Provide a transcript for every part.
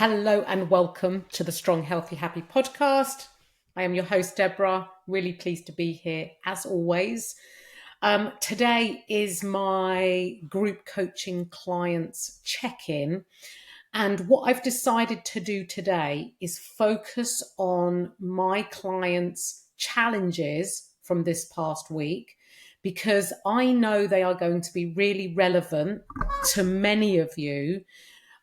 Hello and welcome to the Strong, Healthy, Happy podcast. I am your host, Debra. Really pleased to be here as always. Today is my group coaching clients check-in. And what I've decided to do today is focus on my clients' challenges from this past week because I know they are going to be really relevant to many of you.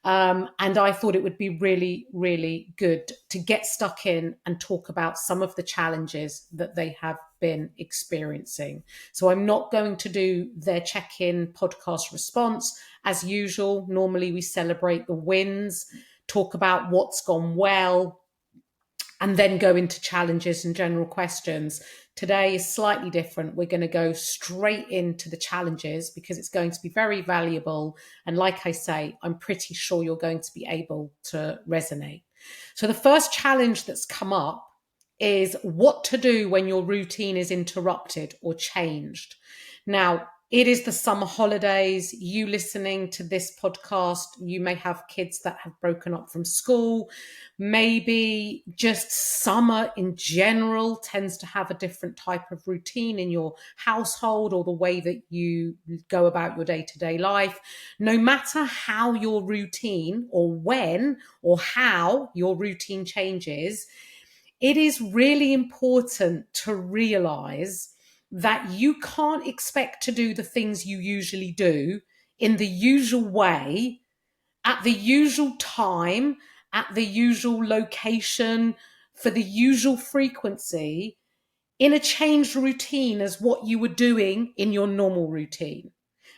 And I thought it would be really, really good to get stuck in and talk about some of the challenges that they have been experiencing. So I'm not going to do their check-in podcast response. As usual, normally we celebrate the wins, talk about what's gone well, and then go into challenges and general questions. Today is slightly different. We're going to go straight into the challenges because it's going to be very valuable. And like I say, I'm pretty sure you're going to be able to resonate. So the first challenge that's come up is what to do when your routine is interrupted or changed. Now, it is the summer holidays. You listening to this podcast, you may have kids that have broken up from school. Maybe just summer in general tends to have a different type of routine in your household or the way that you go about your day-to-day life. No matter how your routine or when or how your routine changes, it is really important to realize that you can't expect to do the things you usually do in the usual way, at the usual time, at the usual location, for the usual frequency, in a changed routine as what you were doing in your normal routine.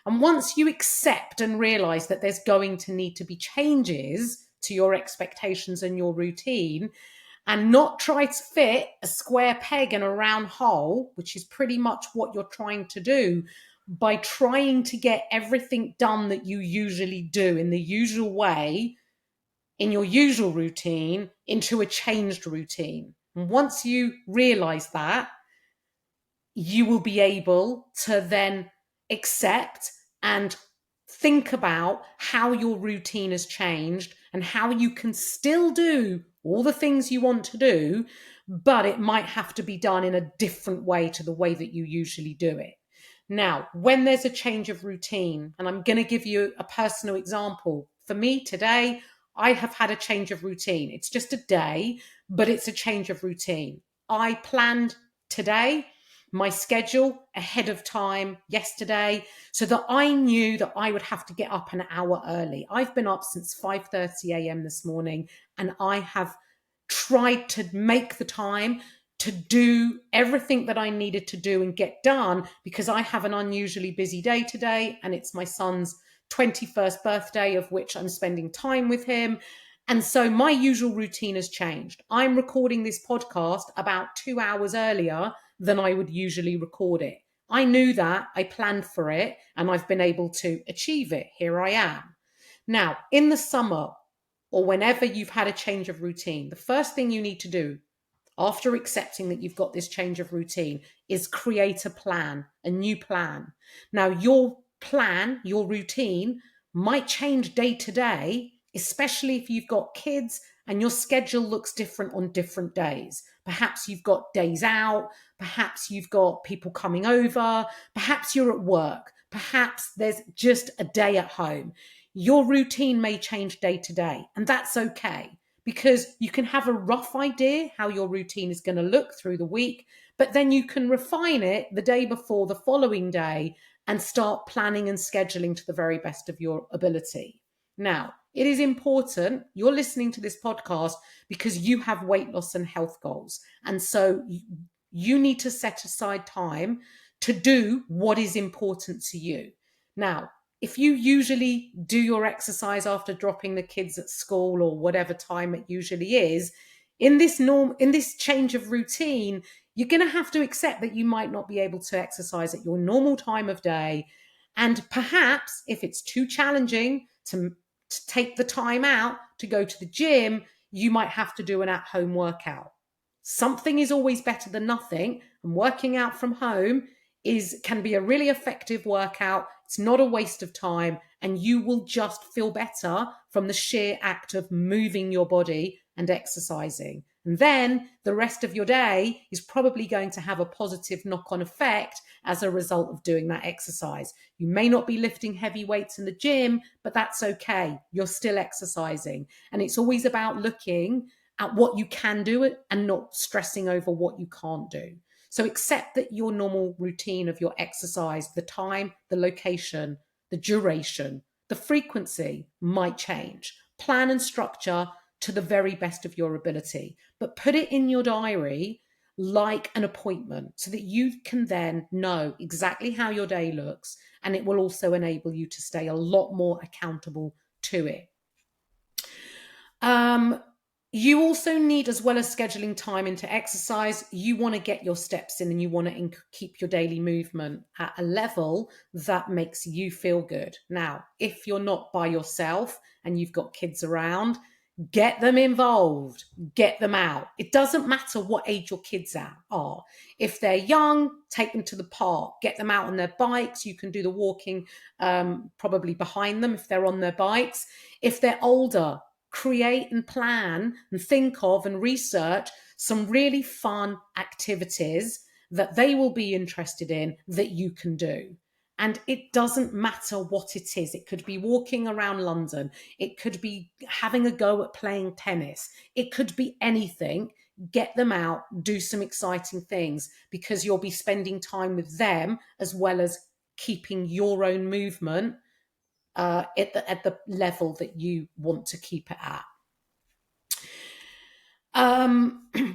And once you accept and realize that there's going to need to be changes to your expectations and your routine, and not try to fit a square peg in a round hole, which is pretty much what you're trying to do by trying to get everything done that you usually do in the usual way, in your usual routine, into a changed routine. And once you realize that, you will be able to then accept and think about how your routine has changed and how you can still do all the things you want to do, but it might have to be done in a different way to the way that you usually do it. Now, when there's a change of routine, and I'm going to give you a personal example. For me today, I have had a change of routine. It's just a day, but it's a change of routine. I planned today my schedule ahead of time yesterday so that I knew that I would have to get up an hour early. I've been up since 5:30 a.m. this morning, and I have tried to make the time to do everything that I needed to do and get done because I have an unusually busy day today, and it's my son's 21st birthday, of which I'm spending time with him. And so my usual routine has changed. I'm recording this podcast about 2 hours earlier than I would usually record it. I knew that, I planned for it, and I've been able to achieve it. Here I am. Now, in the summer or whenever you've had a change of routine, the first thing you need to do after accepting that you've got this change of routine is create a plan, a new plan. Now, your plan, your routine might change day to day, especially if you've got kids and your schedule looks different on different days. Perhaps you've got days out, perhaps you've got people coming over, perhaps you're at work, perhaps there's just a day at home. Your routine may change day to day, and that's okay because you can have a rough idea how your routine is going to look through the week, but then you can refine it the day before the following day and start planning and scheduling to the very best of your ability. Now, it is important you're listening to this podcast because you have weight loss and health goals. And so you need to set aside time to do what is important to you. Now, if you usually do your exercise after dropping the kids at school or whatever time it usually is, in this change of routine, you're going to have to accept that you might not be able to exercise at your normal time of day. And perhaps if it's too challenging to take the time out to go to the gym, you might have to do an at-home workout. Something is always better than nothing, and working out from home can be a really effective workout. It's not a waste of time, and you will just feel better from the sheer act of moving your body and exercising. And then the rest of your day is probably going to have a positive knock-on effect as a result of doing that exercise. You may not be lifting heavy weights in the gym, but that's okay. You're still exercising. And it's always about looking at what you can do and not stressing over what you can't do. So accept that your normal routine of your exercise, the time, the location, the duration, the frequency might change. Plan and structure to the very best of your ability, but put it in your diary like an appointment so that you can then know exactly how your day looks, and it will also enable you to stay a lot more accountable to it. You also need, as well as scheduling time into exercise, you want to get your steps in and you want to keep your daily movement at a level that makes you feel good. Now, if you're not by yourself and you've got kids around, get them involved, get them out. It doesn't matter what age your kids are. If they're young, take them to the park, get them out on their bikes. You can do the walking probably behind them if they're on their bikes. If they're older, create and plan and think of and research some really fun activities that they will be interested in that you can do. And it doesn't matter what it is. It could be walking around London. It could be having a go at playing tennis. It could be anything. Get them out, do some exciting things, because you'll be spending time with them as well as keeping your own movement at the level that you want to keep it at.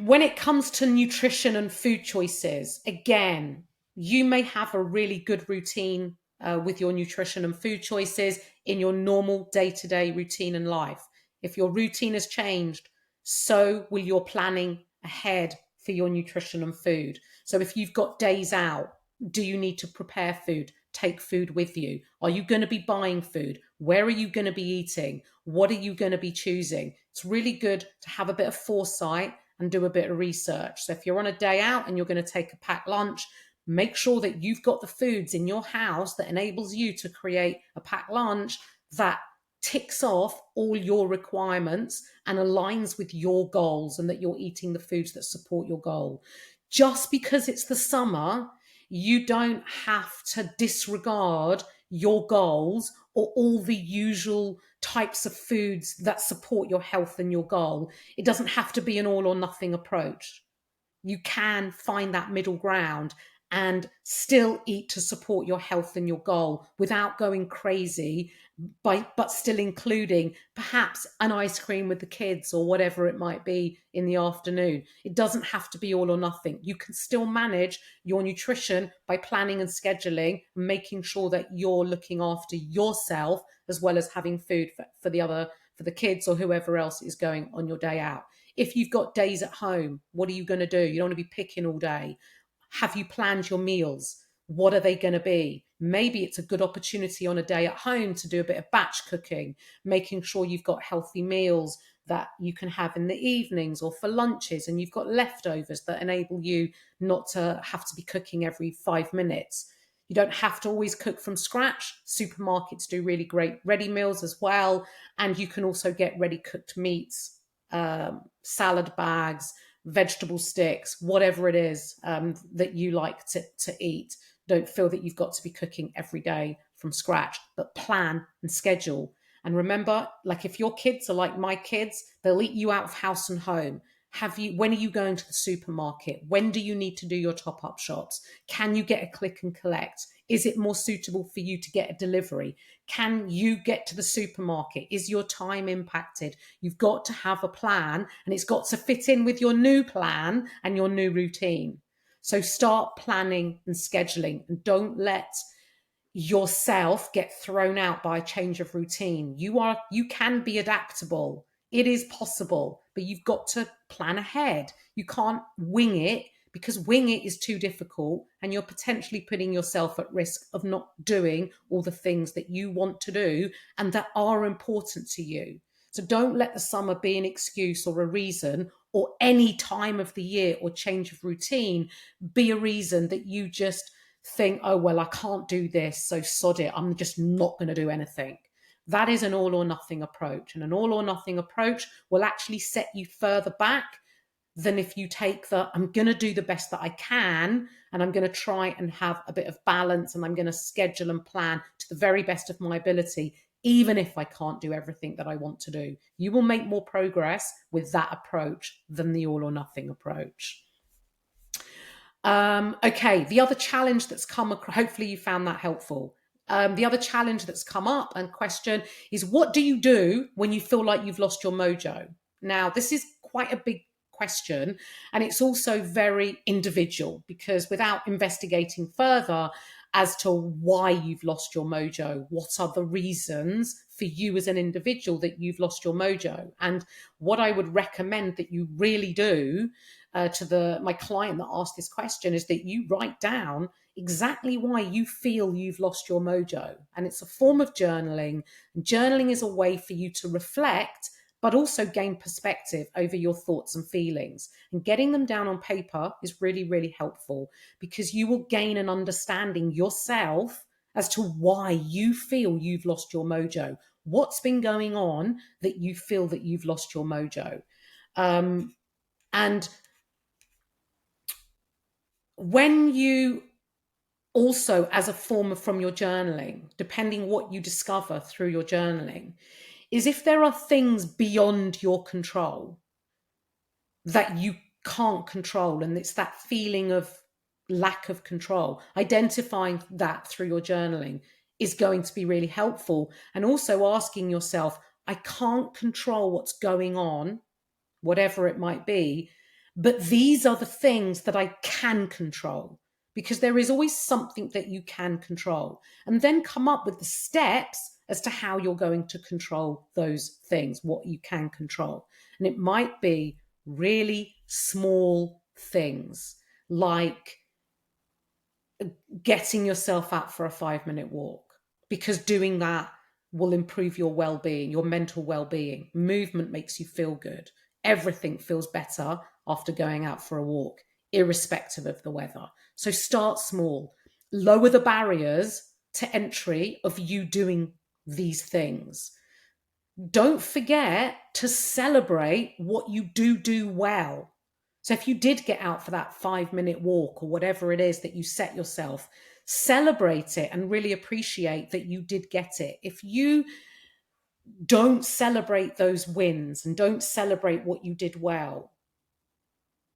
When it comes to nutrition and food choices, again, you may have a really good routine with your nutrition and food choices in your normal day-to-day routine and life. If your routine has changed, so will your planning ahead for your nutrition and food. So if you've got days out, do you need to prepare food? Take food with you? Are you going to be buying food? Where are you going to be eating? What are you going to be choosing? It's really good to have a bit of foresight and do a bit of research. So if you're on a day out and you're going to take a packed lunch, make sure that you've got the foods in your house that enables you to create a packed lunch that ticks off all your requirements and aligns with your goals, and that you're eating the foods that support your goal. Just because it's the summer, you don't have to disregard your goals or all the usual types of foods that support your health and your goal. It doesn't have to be an all or nothing approach. You can find that middle ground and still eat to support your health and your goal without going crazy, but still including perhaps an ice cream with the kids or whatever it might be in the afternoon. It doesn't have to be all or nothing. You can still manage your nutrition by planning and scheduling, and making sure that you're looking after yourself as well as having food for the kids or whoever else is going on your day out. If you've got days at home, what are you going to do? You don't want to be picking all day. Have you planned your meals? What are they going to be? Maybe it's a good opportunity on a day at home to do a bit of batch cooking, making sure you've got healthy meals that you can have in the evenings or for lunches, and you've got leftovers that enable you not to have to be cooking every 5 minutes. You don't have to always cook from scratch. Supermarkets do really great ready meals as well. And you can also get ready cooked meats, salad bags, vegetable sticks, whatever it is that you like to eat. Don't feel that you've got to be cooking every day from scratch, but plan and schedule. And remember, like if your kids are like my kids, they'll eat you out of house and home. When are you going to the supermarket? When do you need to do your top-up shops? Can you get a click and collect? Is it more suitable for you to get a delivery? Can you get to the supermarket? Is your time impacted? You've got to have a plan, and it's got to fit in with your new plan and your new routine. So start planning and scheduling, and don't let yourself get thrown out by a change of routine. You can be adaptable. It is possible, but you've got to plan ahead. You can't wing it, because wing it is too difficult, and you're potentially putting yourself at risk of not doing all the things that you want to do and that are important to you. So don't let the summer be an excuse or a reason, or any time of the year or change of routine be a reason that you just think, oh, well, I can't do this, so sod it, I'm just not going to do anything. That is an all or nothing approach. And an all or nothing approach will actually set you further back than if you take the, I'm going to do the best that I can, and I'm going to try and have a bit of balance, and I'm going to schedule and plan to the very best of my ability, even if I can't do everything that I want to do. You will make more progress with that approach than the all or nothing approach. Okay, the other challenge that's come across, hopefully you found that helpful. The other challenge that's come up and question is, what do you do when you feel like you've lost your mojo? Now, this is quite a big question, and it's also very individual, because without investigating further as to why you've lost your mojo, what are the reasons for you as an individual that you've lost your mojo? And what I would recommend that you really do to my client that asked this question is that you write down exactly why you feel you've lost your mojo. And it's a form of journaling. And journaling is a way for you to reflect, but also gain perspective over your thoughts and feelings. And getting them down on paper is really, really helpful, because you will gain an understanding yourself as to why you feel you've lost your mojo. What's been going on that you feel that you've lost your mojo? And when you also, as a form of from your journaling, depending what you discover through your journaling, is if there are things beyond your control that you can't control, and it's that feeling of lack of control, identifying that through your journaling is going to be really helpful. And also asking yourself, I can't control what's going on, whatever it might be, but these are the things that I can control, because there is always something that you can control. And then come up with the steps as to how you're going to control those things, what you can control. And it might be really small things, like getting yourself out for a 5-minute walk, because doing that will improve your well-being, your mental well-being. Movement makes you feel good. Everything feels better after going out for a walk, irrespective of the weather. So start small. Lower the barriers to entry of you doing these things. Don't forget to celebrate what you do well. So if you did get out for that 5-minute walk or whatever it is that you set yourself, celebrate it and really appreciate that you did get it. If you don't celebrate those wins and don't celebrate what you did well,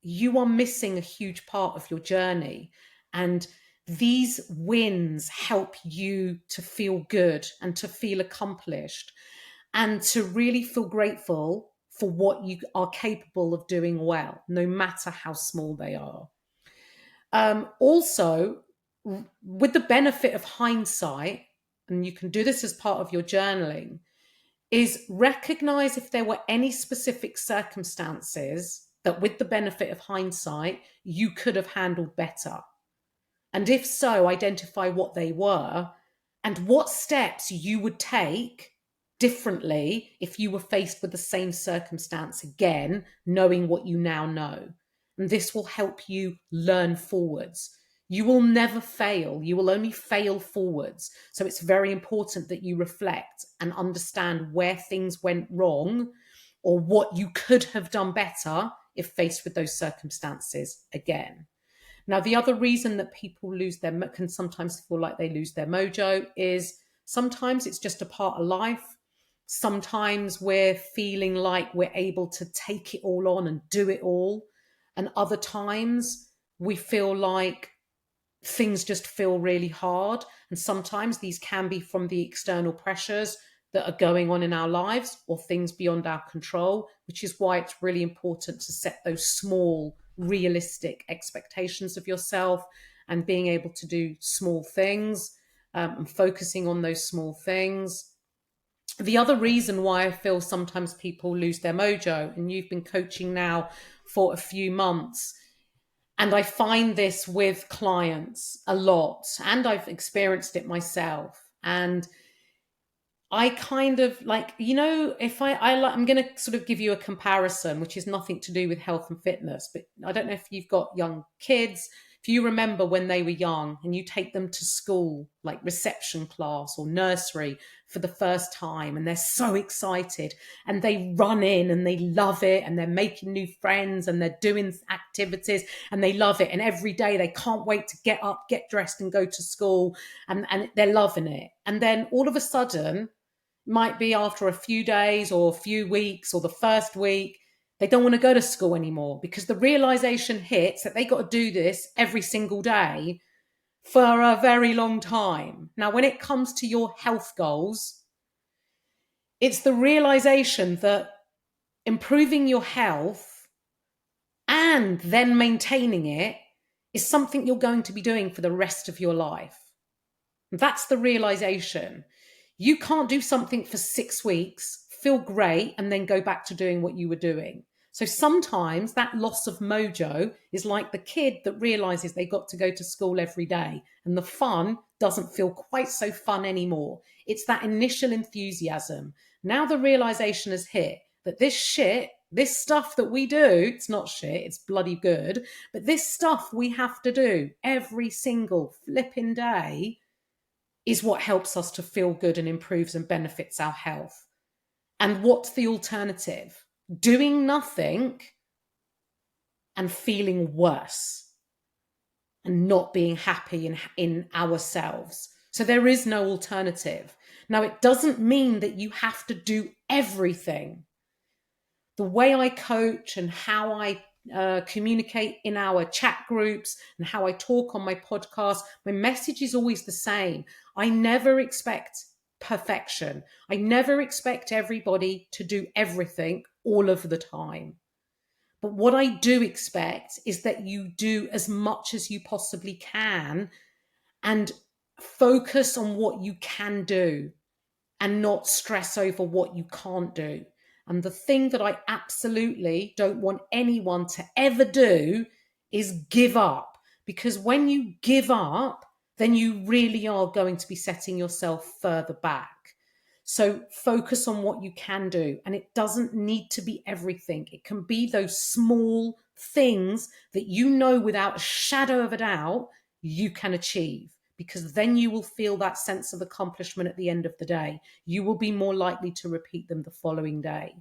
you are missing a huge part of your journey. And these wins help you to feel good and to feel accomplished and to really feel grateful for what you are capable of doing well, no matter how small they are. Also, with the benefit of hindsight, and you can do this as part of your journaling, is recognize if there were any specific circumstances that, with the benefit of hindsight, you could have handled better. And if so, identify what they were and what steps you would take differently if you were faced with the same circumstance again, knowing what you now know. And this will help you learn forwards. You will never fail. You will only fail forwards. So it's very important that you reflect and understand where things went wrong or what you could have done better if faced with those circumstances again. Now, the other reason that people can sometimes feel like they lose their mojo is sometimes it's just a part of life. Sometimes we're feeling like we're able to take it all on and do it all. And other times we feel like things just feel really hard. And sometimes these can be from the external pressures that are going on in our lives or things beyond our control, which is why it's really important to set those small, realistic expectations of yourself and being able to do small things and focusing on those small things. The other reason why I feel sometimes people lose their mojo, and you've been coaching now for a few months, and I find this with clients a lot, and I've experienced it myself. And I kind of like, if I'm going to sort of give you a comparison, which is nothing to do with health and fitness, but I don't know if you've got young kids, if if you remember when they were young and you take them to school, like reception class or nursery for the first time, and they're so excited and they run in and they love it and they're making new friends and they're doing activities and they love it. And every day they can't wait to get up, get dressed and go to school, and they're loving it. And then all of a sudden, might be after a few days or a few weeks or the first week, they don't want to go to school anymore because the realization hits that they got to do this every single day for a very long time. Now, when it comes to your health goals, it's the realization that improving your health and then maintaining it is something you're going to be doing for the rest of your life. That's the realization. You can't do something for 6 weeks, feel great, and then go back to doing what you were doing. So sometimes that loss of mojo is like the kid that realizes they got to go to school every day and the fun doesn't feel quite so fun anymore. It's that initial enthusiasm. Now the realization has hit that this stuff that we do, it's not shit, it's bloody good, but this stuff we have to do every single flipping day is what helps us to feel good and improves and benefits our health. And what's the alternative? Doing nothing and feeling worse and not being happy in ourselves. So there is no alternative. Now, it doesn't mean that you have to do everything. The way I coach and how I communicate in our chat groups and how I talk on my podcast, my message is always the same. I never expect perfection. I never expect everybody to do everything all of the time. But what I do expect is that you do as much as you possibly can and focus on what you can do and not stress over what you can't do. And the thing that I absolutely don't want anyone to ever do is give up. Because when you give up, then you really are going to be setting yourself further back. So focus on what you can do. And it doesn't need to be everything. It can be those small things that you know without a shadow of a doubt you can achieve. Because then you will feel that sense of accomplishment at the end of the day. You will be more likely to repeat them the following day.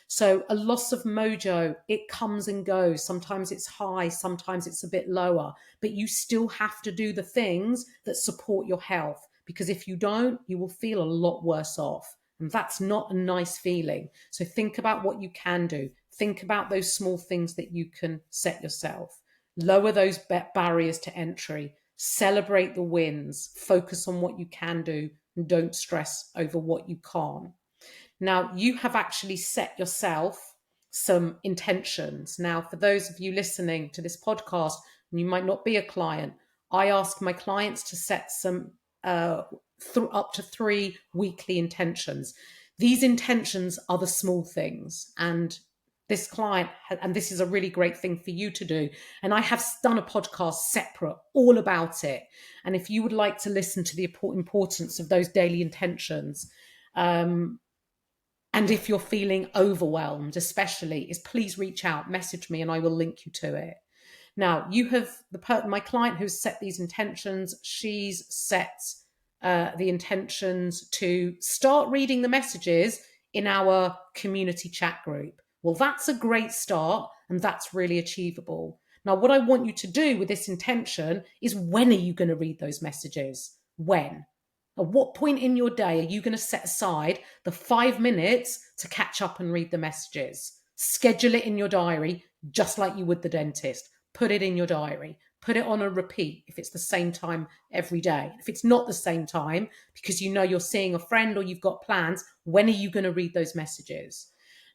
So a loss of mojo, it comes and goes. Sometimes it's high, sometimes it's a bit lower, but you still have to do the things that support your health, because if you don't, you will feel a lot worse off. And that's not a nice feeling. So think about what you can do. Think about those small things that you can set yourself. Lower those barriers to entry. Celebrate the wins, focus on what you can do, and don't stress over what you can't. Now, you have actually set yourself some intentions. Now, for those of you listening to this podcast, and you might not be a client, I ask my clients to set some up to 3 weekly intentions. These intentions are the small things, and this client, and this is a really great thing for you to do. And I have done a podcast separate all about it. And if you would like to listen to the importance of those daily intentions, and if you're feeling overwhelmed, especially, is please reach out, message me, and I will link you to it. Now, you have my client who's set these intentions. She's set the intentions to start reading the messages in our community chat group. Well, that's a great start, and that's really achievable. Now, what I want you to do with this intention is, when are you going to read those messages? When? At what point in your day are you going to set aside the 5 minutes to catch up and read the messages? Schedule it in your diary, just like you would the dentist. Put it in your diary. Put it on a repeat if it's the same time every day. If it's not the same time, because you know you're seeing a friend or you've got plans, when are you going to read those messages?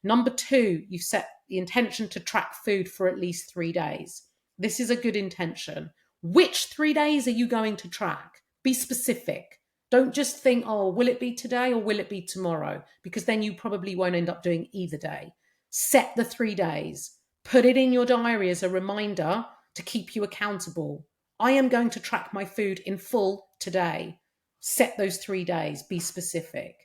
Number 2, you've set the intention to track food for at least 3 days. This is a good intention. Which 3 days are you going to track? Be specific. Don't just think, oh, will it be today or will it be tomorrow? Because then you probably won't end up doing either day. Set the 3 days. Put it in your diary as a reminder to keep you accountable. I am going to track my food in full today. Set those 3 days. Be specific.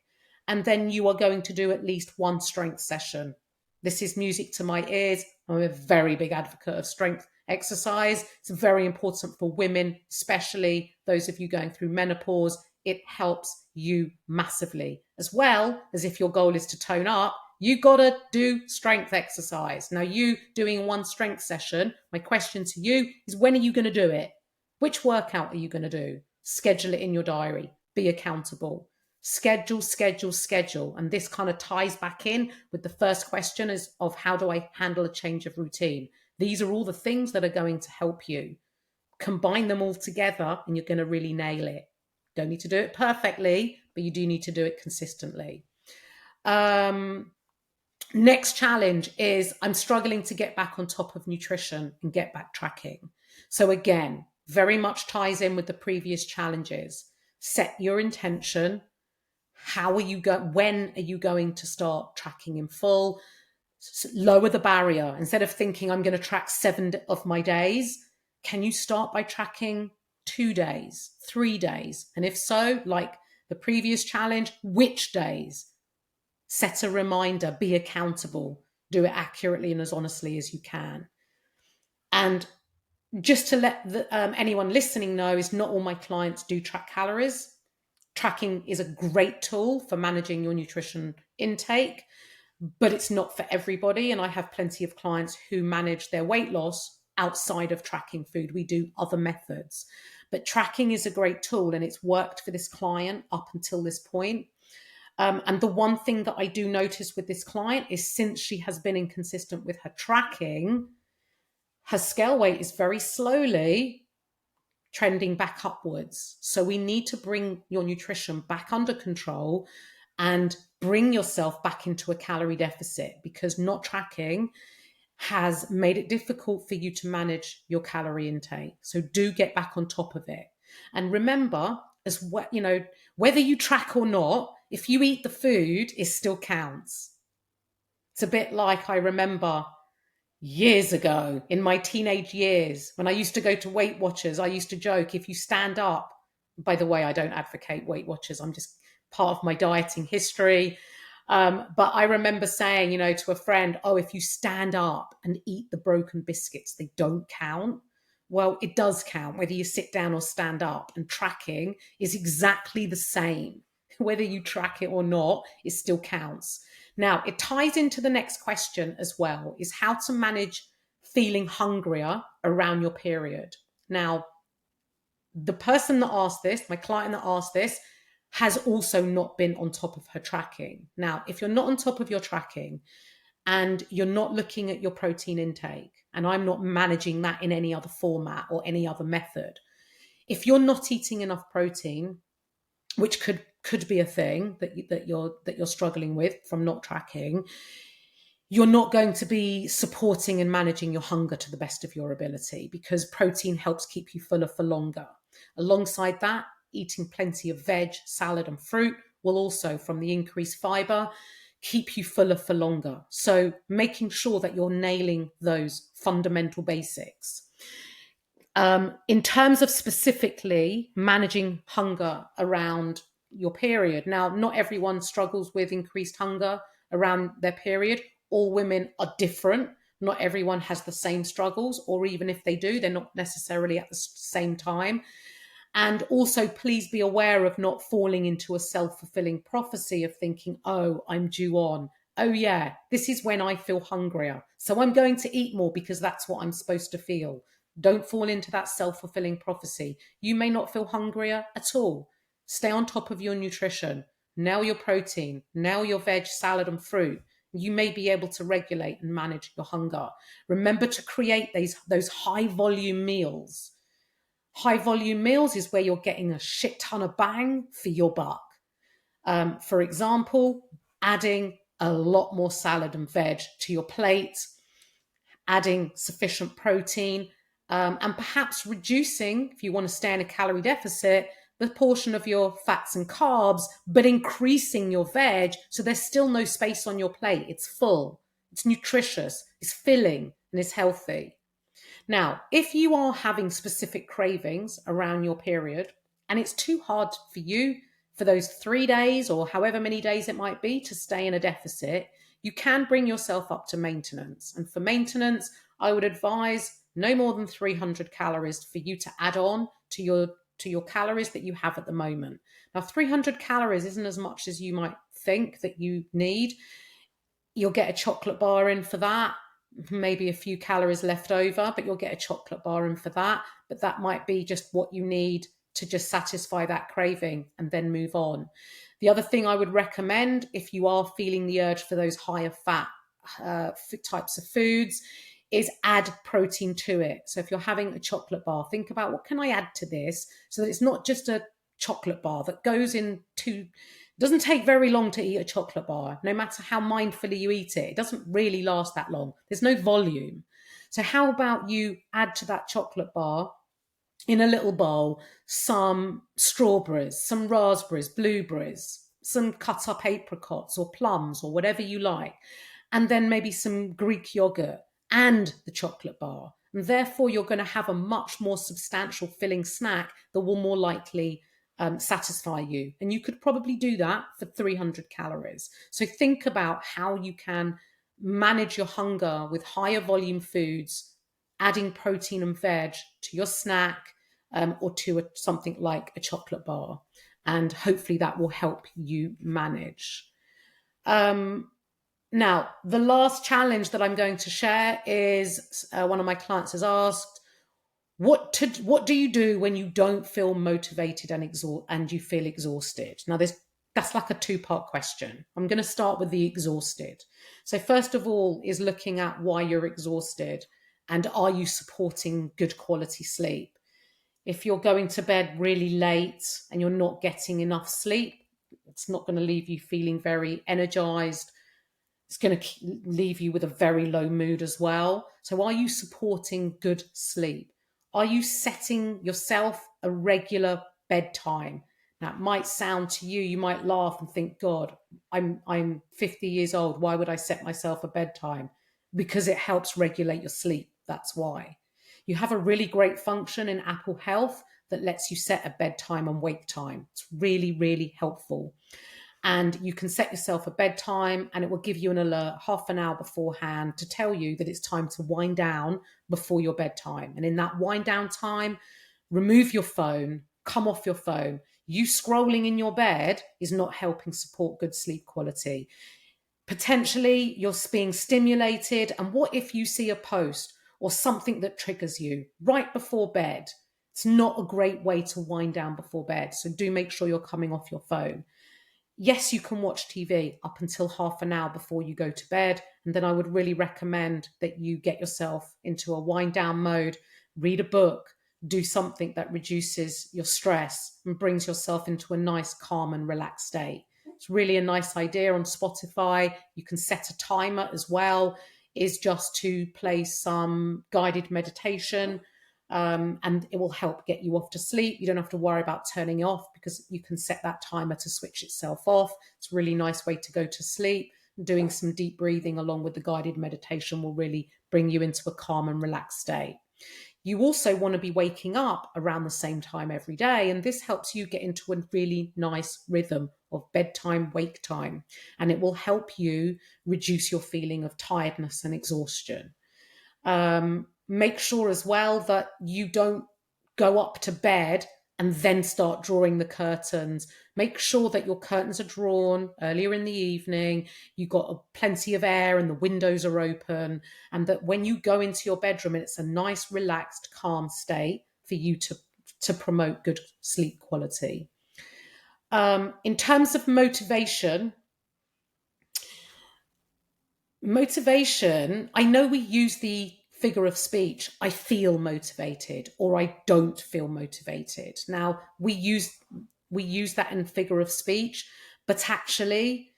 And then you are going to do at least 1 strength session. This is music to my ears. I'm a very big advocate of strength Exercise is very important for women, especially those of you going through menopause. It helps you massively. As well as if your goal is to tone up, you got to do strength exercise. Now, you doing one strength session, my question to you is, when are you going to do it? Which workout are you going to do? Schedule it in your diary. Be accountable. Schedule, schedule, schedule. And this kind of ties back in with the first question is of how do I handle a change of routine? These are all the things that are going to help you. Combine them all together and you're going to really nail it. Don't need to do it perfectly, but you do need to do it consistently. Next challenge is I'm struggling to get back on top of nutrition and get back tracking. So again, very much ties in with the previous challenges. Set your intention. When are you going to start tracking in full? Lower the barrier. Instead of thinking I'm going to track 7 of my days, can you start by tracking 2 days, 3 days? And if so, like the previous challenge, which days? Set a reminder, be accountable, do it accurately and as honestly as you can. And just to let anyone listening know, is not all my clients do track calories. Tracking is a great tool for managing your nutrition intake, but it's not for everybody. And I have plenty of clients who manage their weight loss outside of tracking food. We do other methods, but tracking is a great tool and it's worked for this client up until this point. And the one thing that I do notice with this client is since she has been inconsistent with her tracking, her scale weight is very slowly trending back upwards. So we need to bring your nutrition back under control and bring yourself back into a calorie deficit, because not tracking has made it difficult for you to manage your calorie intake. So do get back on top of it. And remember, as what, whether you track or not, if you eat the food, it still counts. It's a bit like, I remember years ago in my teenage years when I used to go to Weight Watchers, I used to joke, if you stand up, by the way, I don't advocate Weight Watchers, I'm just part of my dieting history. But I remember saying, to a friend, oh, if you stand up and eat the broken biscuits, they don't count. Well, it does count whether you sit down or stand up, and tracking is exactly the same. Whether you track it or not, it still counts. Now, it ties into the next question as well, is how to manage feeling hungrier around your period. Now, the person that asked this, my client that asked this, has also not been on top of her tracking. Now, if you're not on top of your tracking and you're not looking at your protein intake, and I'm not managing that in any other format or any other method, if you're not eating enough protein, which could be a thing that you're struggling with from not tracking, you're not going to be supporting and managing your hunger to the best of your ability, because protein helps keep you fuller for longer. Alongside that, eating plenty of veg, salad and fruit will also, from the increased fiber, keep you fuller for longer. So making sure that you're nailing those fundamental basics. In terms of specifically managing hunger around your period. Now, not everyone struggles with increased hunger around their period. All women are different. Not everyone has the same struggles, or even if they do, they're not necessarily at the same time. And also, please be aware of not falling into a self-fulfilling prophecy of thinking, oh, I'm due on. Oh yeah, this is when I feel hungrier, so I'm going to eat more because that's what I'm supposed to feel. Don't fall into that self-fulfilling prophecy. You may not feel hungrier at all. Stay on top of your nutrition. Nail your protein, nail your veg, salad and fruit. You may be able to regulate and manage your hunger. Remember to create those high volume meals. High volume meals is where you're getting a shit ton of bang for your buck. For example, adding a lot more salad and veg to your plate, adding sufficient protein, and perhaps reducing, if you want to stay in a calorie deficit, the portion of your fats and carbs, but increasing your veg so there's still no space on your plate. It's full, it's nutritious, it's filling, and it's healthy. Now, if you are having specific cravings around your period and it's too hard for you for those 3 days or however many days it might be to stay in a deficit, you can bring yourself up to maintenance. And for maintenance, I would advise no more than 300 calories for you to add on to your calories that you have at the moment. Now, 300 calories isn't as much as you might think that you need. You'll get a chocolate bar in for that, maybe a few calories left over, but you'll get a chocolate bar in for that. But that might be just what you need to just satisfy that craving and then move on. The other thing I would recommend, if you are feeling the urge for those higher fat types of foods, is add protein to it. So if you're having a chocolate bar, think about, what can I add to this so that it's not just a chocolate bar that goes into, doesn't take very long to eat a chocolate bar. No matter how mindfully you eat it, it doesn't really last that long. There's no volume. So how about you add to that chocolate bar, in a little bowl, some strawberries, some raspberries, blueberries, some cut up apricots or plums or whatever you like, and then maybe some Greek yogurt and the chocolate bar. And therefore, you're going to have a much more substantial filling snack that will more likely satisfy you. And you could probably do that for 300 calories. So think about how you can manage your hunger with higher volume foods, adding protein and veg to your snack, or to something like a chocolate bar. And hopefully that will help you manage. Now, the last challenge that I'm going to share is one of my clients has asked, what do you do when you don't feel motivated and you feel exhausted? Now, that's like a two-part question. I'm going to start with the exhausted. So first of all is looking at why you're exhausted and are you supporting good quality sleep? If you're going to bed really late and you're not getting enough sleep, it's not going to leave you feeling very energized. It's going to leave you with a very low mood as well. So are you supporting good sleep? Are you setting yourself a regular bedtime? Now, it might sound to you, you might laugh and think, God, I'm 50 years old. Why would I set myself a bedtime? Because it helps regulate your sleep. That's why. You have a really great function in Apple Health that lets you set a bedtime and wake time. It's really, really helpful. And you can set yourself a bedtime and it will give you an alert half an hour beforehand to tell you that it's time to wind down before your bedtime. And in that wind down time, remove your phone, come off your phone. You scrolling in your bed is not helping support good sleep quality. Potentially you're being stimulated. And what if you see a post or something that triggers you right before bed? It's not a great way to wind down before bed. So do make sure you're coming off your phone. Yes, you can watch TV up until half an hour before you go to bed. And then I would really recommend that you get yourself into a wind down mode, read a book, do something that reduces your stress and brings yourself into a nice, calm and relaxed state. It's really a nice idea on Spotify. You can set a timer as well, is just to play some guided meditation. And it will help get you off to sleep. You don't have to worry about turning it off because you can set that timer to switch itself off. It's a really nice way to go to sleep. Doing some deep breathing along with the guided meditation will really bring you into a calm and relaxed state. You also want to be waking up around the same time every day, and this helps you get into a really nice rhythm of bedtime, wake time, and it will help you reduce your feeling of tiredness and exhaustion. Make sure as well that you don't go up to bed and then start drawing the curtains. Make sure that your curtains are drawn earlier in the evening. You've got plenty of air and the windows are open, and that when you go into your bedroom, it's a nice, relaxed, calm state for you to promote good sleep quality. In terms of motivation, I know we use the figure of speech, I feel motivated or I don't feel motivated. Now, we use that in figure of speech, but actually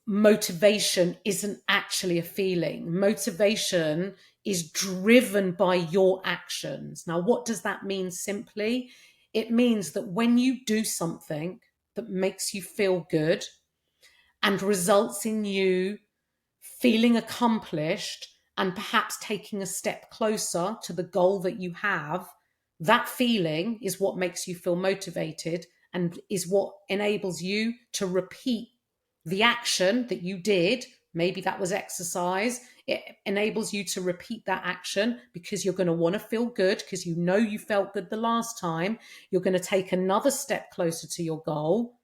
motivation isn't actually a feeling. Motivation is driven by your actions. Now, what does that mean simply? It means that when you do something that makes you feel good and results in you feeling accomplished and perhaps taking a step closer to the goal that you have, that feeling is what makes you feel motivated and is what enables you to repeat the action that you did Maybe that was exercise. It enables you to repeat that action because you're going to want to feel good because you know you felt good the last time. You're going to take another step closer to your goal,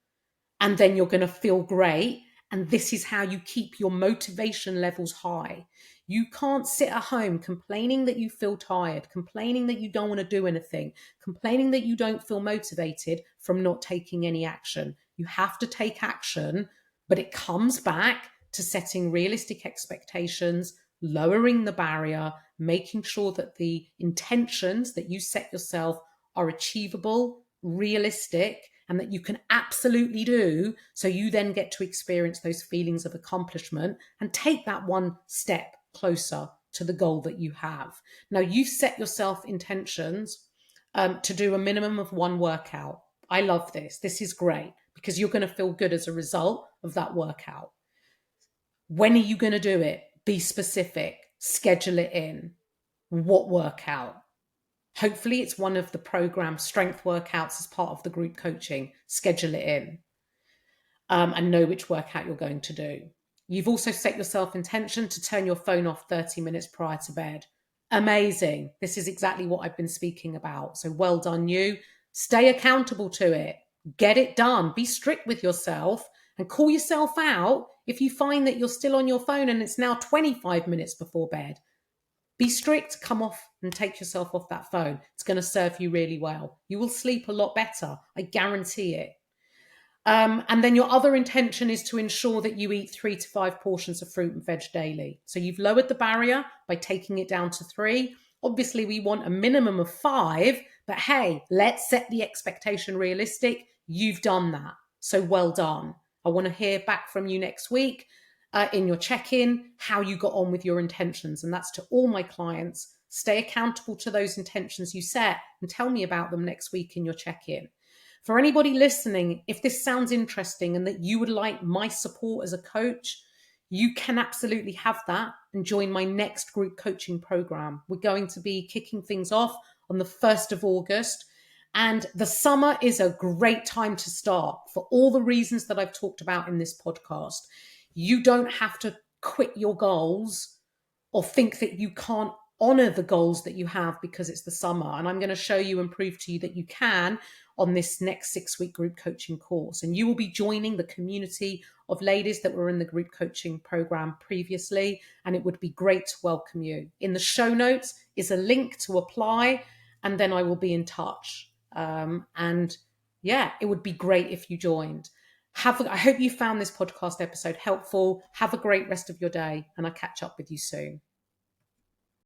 and then you're going to feel great. And this is how you keep your motivation levels high. You can't sit at home complaining that you feel tired, complaining that you don't want to do anything, complaining that you don't feel motivated from not taking any action. You have to take action, but it comes back to setting realistic expectations, lowering the barrier, making sure that the intentions that you set yourself are achievable, realistic, and that you can absolutely do. So you then get to experience those feelings of accomplishment and take that one step closer to the goal that you have. Now, you've set yourself intentions to do a minimum of one workout. I love this. This is great because you're going to feel good as a result of that workout. When are you going to do it? Be specific. Schedule it in. What workout? Hopefully, it's one of the program strength workouts as part of the group coaching. Schedule it in and know which workout you're going to do. You've also set yourself intention to turn your phone off 30 minutes prior to bed. Amazing. This is exactly what I've been speaking about. So well done, you. Stay accountable to it. Get it done. Be strict with yourself and call yourself out if you find that you're still on your phone and it's now 25 minutes before bed. Be strict, come off and take yourself off that phone. It's going to serve you really well. You will sleep a lot better. I guarantee it. And then your other intention is to ensure that you eat 3 to 5 portions of fruit and veg daily. So you've lowered the barrier by taking it down to 3. Obviously, we want a minimum of 5, but hey, let's set the expectation realistic. You've done that. So well done. I want to hear back from you next week in your check-in, how you got on with your intentions. And that's to all my clients. Stay accountable to those intentions you set and tell me about them next week in your check-in. For anybody listening, if this sounds interesting and that you would like my support as a coach, you can absolutely have that and join my next group coaching program. We're going to be kicking things off on the 1st of August. And the summer is a great time to start for all the reasons that I've talked about in this podcast. You don't have to quit your goals or think that you can't honor the goals that you have because it's the summer. And I'm going to show you and prove to you that you can on this next 6-week group coaching course. And you will be joining the community of ladies that were in the group coaching program previously. And it would be great to welcome you. In the show notes is a link to apply, and then I will be in touch. And yeah, it would be great if you joined. I hope you found this podcast episode helpful. Have a great rest of your day, and I'll catch up with you soon.